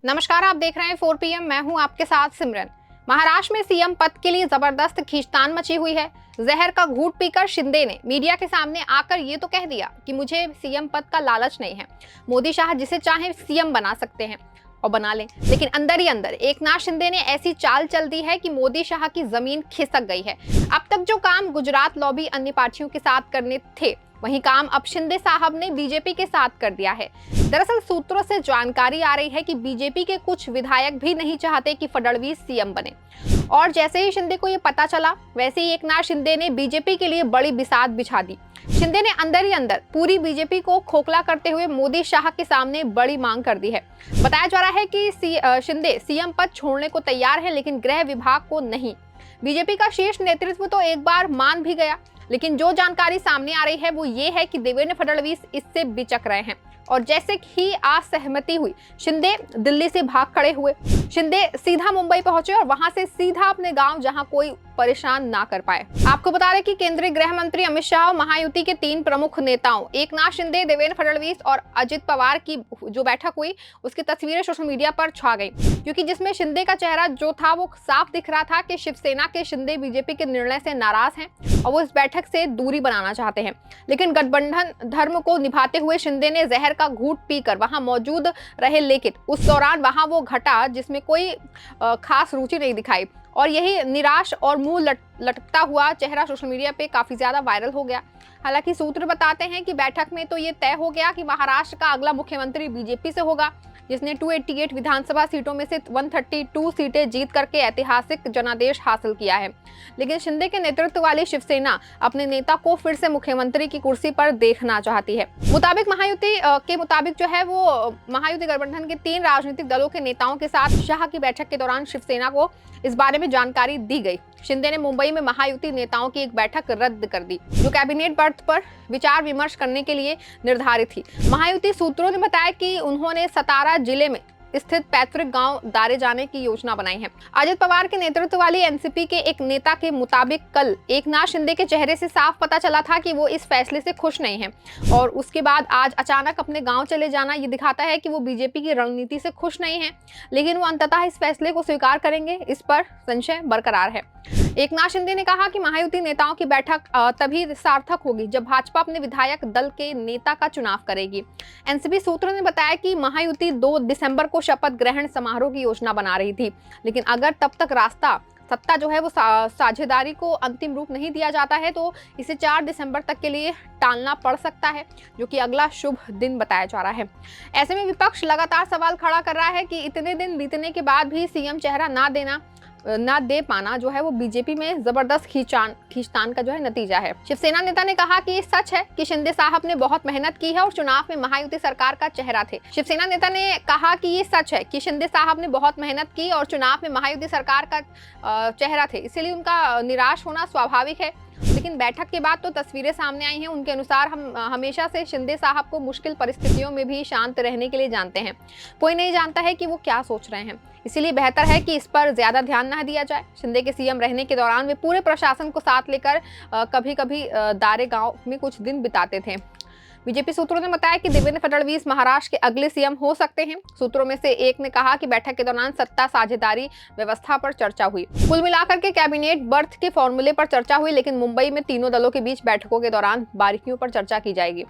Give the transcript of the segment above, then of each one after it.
नमस्कार, आप देख रहे हैं 4 PM। मैं हूं आपके साथ सिमरन। महाराष्ट्र में सीएम पद के लिए जबरदस्त खींचतान मची हुई है। जहर का घूंट पीकर शिंदे ने मीडिया के सामने आकर ये तो कह दिया कि मुझे सीएम पद का लालच नहीं है। मोदी शाह जिसे चाहे सीएम बना सकते हैं और बना लें, लेकिन अंदर ही अंदर एकनाथ शिंदे ने ऐसी चाल चल दी है कि मोदी शाह की जमीन खिसक गई है। अब तक जो काम गुजरात लॉबी अन्य पार्टियों के साथ करने थे, वही काम अब शिंदे साहब ने बीजेपी के साथ कर दिया है। दरअसल सूत्रों से जानकारी आ रही है कि बीजेपी के कुछ विधायक भी नहीं चाहते कि फडणवीस सीएम बने, और जैसे ही शिंदे को ये पता चला, वैसे ही एकनाथ शिंदे ने बीजेपी के लिए बड़ी बिसात बिछा दी। शिंदे ने अंदर ही अंदर पूरी बीजेपी को खोखला करते हुए मोदी शाह के सामने बड़ी मांग कर दी है। बताया जा रहा है कि शिंदे सीएम पद छोड़ने को तैयार है, लेकिन गृह विभाग को नहीं। बीजेपी का शीर्ष नेतृत्व तो एक बार मान भी गया, लेकिन जो जानकारी सामने आ रही है वो ये है कि देवेंद्र फडणवीस इससे बिचक रहे हैं, और जैसे ही असहमति हुई, शिंदे दिल्ली से भाग खड़े हुए। शिंदे सीधा मुंबई पहुंचे और वहां से सीधा अपने गांव, जहां कोई परेशान ना कर पाए। आपको बता दें कि केंद्रीय गृह मंत्री अमित शाह और महायुति के 3 प्रमुख नेताओं एकनाथ शिंदे, देवेंद्र फडणवीस और अजित पवार की जो बैठक हुई, उसकी तस्वीरें सोशल मीडिया पर छा गई, क्योंकि जिसमें शिंदे का चेहरा जो था वो साफ दिख रहा था कि शिवसेना के शिंदे बीजेपी के निर्णय से नाराज हैं और वो इस बैठक से दूरी बनाना चाहते हैं। लेकिन गठबंधन धर्म को निभाते हुए शिंदे ने जहर का घूंट पीकर वहां मौजूद रहे, लेकिन उस दौरान वहां वो घटा जिसमें कोई खास रुचि नहीं दिखाई, और यही निराश और मुंह लटकता हुआ चेहरा सोशल मीडिया पे काफी ज्यादा वायरल हो गया। हालांकि सूत्र बताते हैं कि बैठक में तो ये तय हो गया कि महाराष्ट्र का अगला मुख्यमंत्री बीजेपी से होगा, जिसने 288 विधानसभा सीटों में से 132 सीटें जीत करके ऐतिहासिक जनादेश हासिल किया है। लेकिन शिंदे के नेतृत्व वाली शिवसेना अपने नेता को फिर से मुख्यमंत्री की कुर्सी पर देखना चाहती है। महायुति के मुताबिक जो है वो महायुति गठबंधन के 3 राजनीतिक दलों के नेताओं के साथ शाह की बैठक के दौरान शिवसेना को इस बारे में जानकारी दी गई। शिंदे ने मुंबई में महायुति नेताओं की एक बैठक रद्द कर दी, जो कैबिनेट बर्थ पर विचार विमर्श करने के लिए निर्धारित थी। महायुति सूत्रों ने बताया कि उन्होंने सतारा जिले में स्थित पैतृक गांव दारे जाने की योजना बनाई है। अजित पवार के नेतृत्व वाली एनसीपी के एक नेता के मुताबिक कल एकनाथ शिंदे के चेहरे से साफ पता चला था कि वो इस फैसले से खुश नहीं है, और उसके बाद आज अचानक अपने गांव चले जाना ये दिखाता है कि वो बीजेपी की रणनीति से खुश नहीं है, लेकिन वो अंततः इस फैसले को स्वीकार करेंगे, इस पर संशय बरकरार है। एकनाथ शिंदे ने कहा कि महायुति नेताओं की बैठक तभी सार्थक होगी जब भाजपा अपने विधायक दल के नेता का चुनाव करेगी। एनसीपी सूत्रों ने बताया कि महायुति 2 दिसंबर को शपथ ग्रहण समारोह की योजना बना रही थी, लेकिन अगर तब तक सत्ता जो है वो साझेदारी को अंतिम रूप नहीं दिया जाता है, तो इसे 4 दिसंबर तक के लिए टालना पड़ सकता है, जो कि अगला शुभ दिन बताया जा रहा है। ऐसे में विपक्ष लगातार सवाल खड़ा कर रहा है कि इतने दिन बीतने के बाद भी सीएम चेहरा ना दे पाना जो है वो बीजेपी में जबरदस्त खींचतान का जो है नतीजा है। शिवसेना नेता ने कहा कि ये सच है कि शिंदे साहब ने बहुत मेहनत की है और चुनाव में महायुति सरकार का चेहरा थे। शिवसेना नेता ने कहा कि ये सच है कि शिंदे साहब ने बहुत मेहनत की और चुनाव में महायुति सरकार का चेहरा थे, इसीलिए उनका निराश होना स्वाभाविक है। लेकिन बैठक के बाद तो तस्वीरें सामने आई हैं। उनके अनुसार हम हमेशा से शिंदे साहब को मुश्किल परिस्थितियों में भी शांत रहने के लिए जानते हैं। कोई नहीं जानता है कि वो क्या सोच रहे हैं, इसीलिए बेहतर है कि इस पर ज्यादा ध्यान न दिया जाए। शिंदे के सीएम रहने के दौरान वे पूरे प्रशासन को साथ लेकर कभी कभी दारे गांव में कुछ दिन बिताते थे। बीजेपी सूत्रों ने बताया कि देवेंद्र फडणवीस महाराष्ट्र के अगले सीएम हो सकते हैं। सूत्रों में से एक ने कहा कि बैठक के दौरान सत्ता साझेदारी व्यवस्था पर चर्चा हुई। कुल मिलाकर के कैबिनेट बर्थ के फॉर्मूले पर चर्चा हुई, लेकिन मुंबई में तीनों दलों के बीच बैठकों के दौरान बारीकियों पर चर्चा की जाएगी।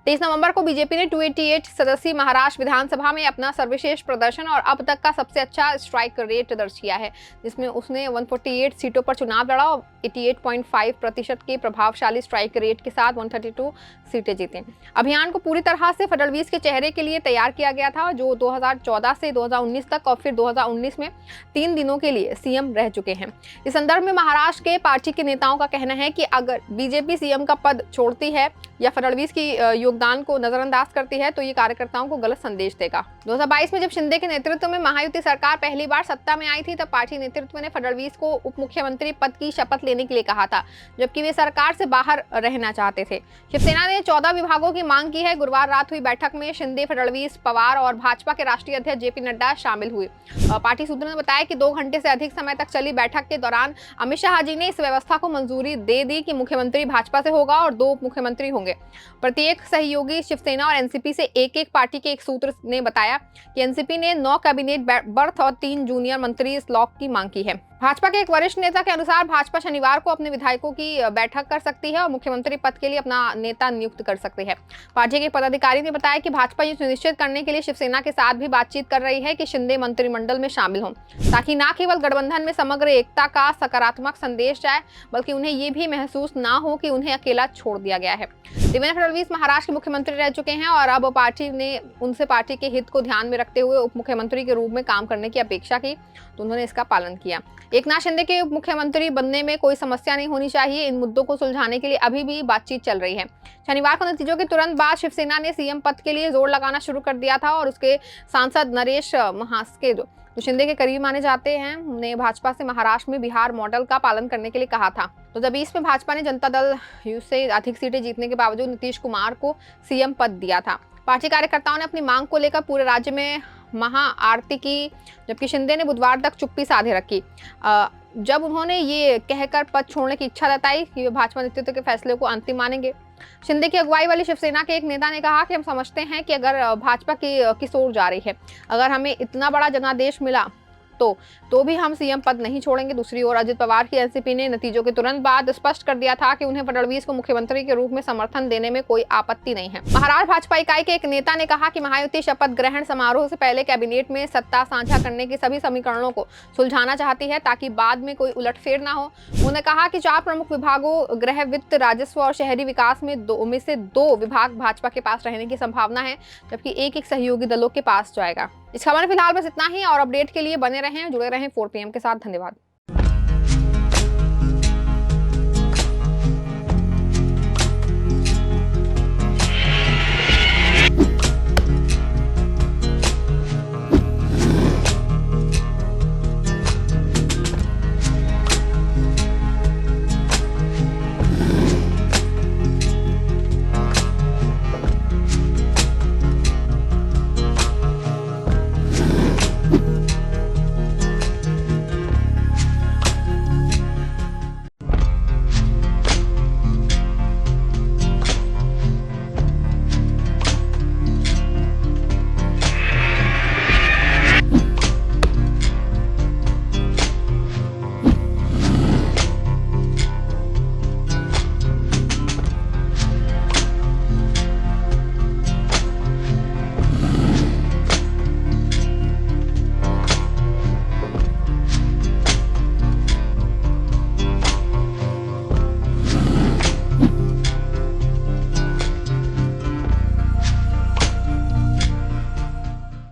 23 नवंबर को बीजेपी ने 288 सदस्यीय महाराष्ट्र विधानसभा में अपना सर्वश्रेष्ठ प्रदर्शन और अब तक का सबसे अच्छा स्ट्राइक रेट दर्ज किया है, जिसमें उसने 148 सीटों पर चुनाव लड़ा और 88.5% के प्रभावशाली स्ट्राइक रेट के साथ 132 सीटें जीती। अभियान को पूरी तरह से फडणवीस के चेहरे के लिए तैयार किया गया था, जो 2014 से 2019 तक और फिर 2019 में 3 दिनों के लिए सीएम रह चुके हैं। इस संदर्भ में महाराष्ट्र के पार्टी के नेताओं का कहना है कि अगर बीजेपी सीएम का पद छोड़ती है या फडणवीस की योगदान को नजरअंदाज करती है, तो ये कार्यकर्ताओं को गलत संदेश देगा। 2022 में जब शिंदे के नेतृत्व में महायुति सरकार पहली बार सत्ता में आई थी, तब पार्टी नेतृत्व ने फडणवीस को उप मुख्यमंत्री पद की शपथ लेने के लिए कहा था, जबकि वे सरकार से बाहर रहना चाहते थे। शिवसेना ने 14 विभागों की मांग की है। गुरुवार रात हुई बैठक में शिंदे, फडणवीस, पवार और भाजपा के राष्ट्रीय अध्यक्ष जेपी नड्डा शामिल हुए। पार्टी सूत्रों ने बताया कि 2 घंटे से अधिक समय तक चली बैठक के दौरान अमित शाह जी ने इस व्यवस्था को मंजूरी दे दी कि मुख्यमंत्री भाजपा से होगा और 2 उप मुख्यमंत्री होंगे। प्रत्येक सहयोगी शिवसेना और एनसीपी से एक पार्टी के एक सूत्र ने बताया कि एनसीपी ने 9 कैबिनेट बर्थ और 3 जूनियर मंत्री स्लॉट की मांग की है। भाजपा के एक वरिष्ठ नेता के अनुसार भाजपा शनिवार को अपने विधायकों की बैठक कर सकती है और मुख्यमंत्री पद के लिए अपना नेता नियुक्त कर सकती है। पार्टी के पदाधिकारी ने बताया कि भाजपा ये सुनिश्चित करने के लिए शिवसेना के साथ भी बातचीत कर रही है कि शिंदे मंत्रिमंडल में शामिल हों, ताकि न केवल गठबंधन में समग्र एकता का सकारात्मक संदेश जाए, बल्कि उन्हें ये भी महसूस ना हो कि उन्हें अकेला छोड़ दिया गया है। देवेंद्र फडणवीस महाराष्ट्र के मुख्यमंत्री रह चुके हैं और अब पार्टी ने उनसे पार्टी के हित को ध्यान में रखते हुए उप मुख्यमंत्री के रूप में काम करने की अपेक्षा की, तो उन्होंने इसका पालन किया। एकनाथ शिंदे के उप मुख्यमंत्री बनने में कोई समस्या नहीं होनी चाहिए। इन मुद्दों को सुलझाने के लिए अभी भी बातचीत चल रही है। शनिवार को नतीजों के तुरंत बाद शिवसेना ने सीएम पद के लिए जोर लगाना शुरू कर दिया था और उसके सांसद नरेश महास्के, जो शिंदे के करीब माने जाते हैं, ने भाजपा से महाराष्ट्र में बिहार मॉडल का पालन करने के लिए कहा था। 2020 में भाजपा ने जनता दल यू से अधिक सीटें जीतने के बावजूद नीतीश कुमार को सीएम पद दिया था। पार्टी कार्यकर्ताओं ने अपनी मांग को लेकर पूरे राज्य में महाआरती की, जबकि शिंदे ने बुधवार तक चुप्पी साधे रखी, जब उन्होंने ये कहकर पद छोड़ने की इच्छा जताई कि वे भाजपा नेतृत्व के फैसले को अंतिम मानेंगे। शिंदे की अगुवाई वाली शिवसेना के एक नेता ने कहा कि हम समझते हैं कि अगर भाजपा की ओर जा रही है, अगर हमें इतना बड़ा जनादेश मिला तो भी हम सीएम पद नहीं छोड़ेंगे। दूसरी ओर अजित पवार की एनसीपी ने नतीजों के तुरंत बाद स्पष्ट कर दिया था कि उन्हें फडणवीस को मुख्यमंत्री के रूप में समर्थन देने में कोई आपत्ति नहीं है। महाराष्ट्र भाजपा इकाई के एक नेता ने कहा कि महायुति शपथ ग्रहण समारोह से पहले कैबिनेट में सत्ता साझा करने के सभी समीकरणों को सुलझाना चाहती है, ताकि बाद में कोई उलटफेर ना हो। उन्होंने कहा कि 4 प्रमुख विभागों गृह, वित्त, राजस्व और शहरी विकास में से 2 विभाग भाजपा के पास रहने की संभावना है, जबकि एक सहयोगी दलों के पास जाएगा। इस खबर में फिलहाल बस इतना ही और अपडेट के लिए बने रहें, जुड़े रहें 4PM के साथ। धन्यवाद।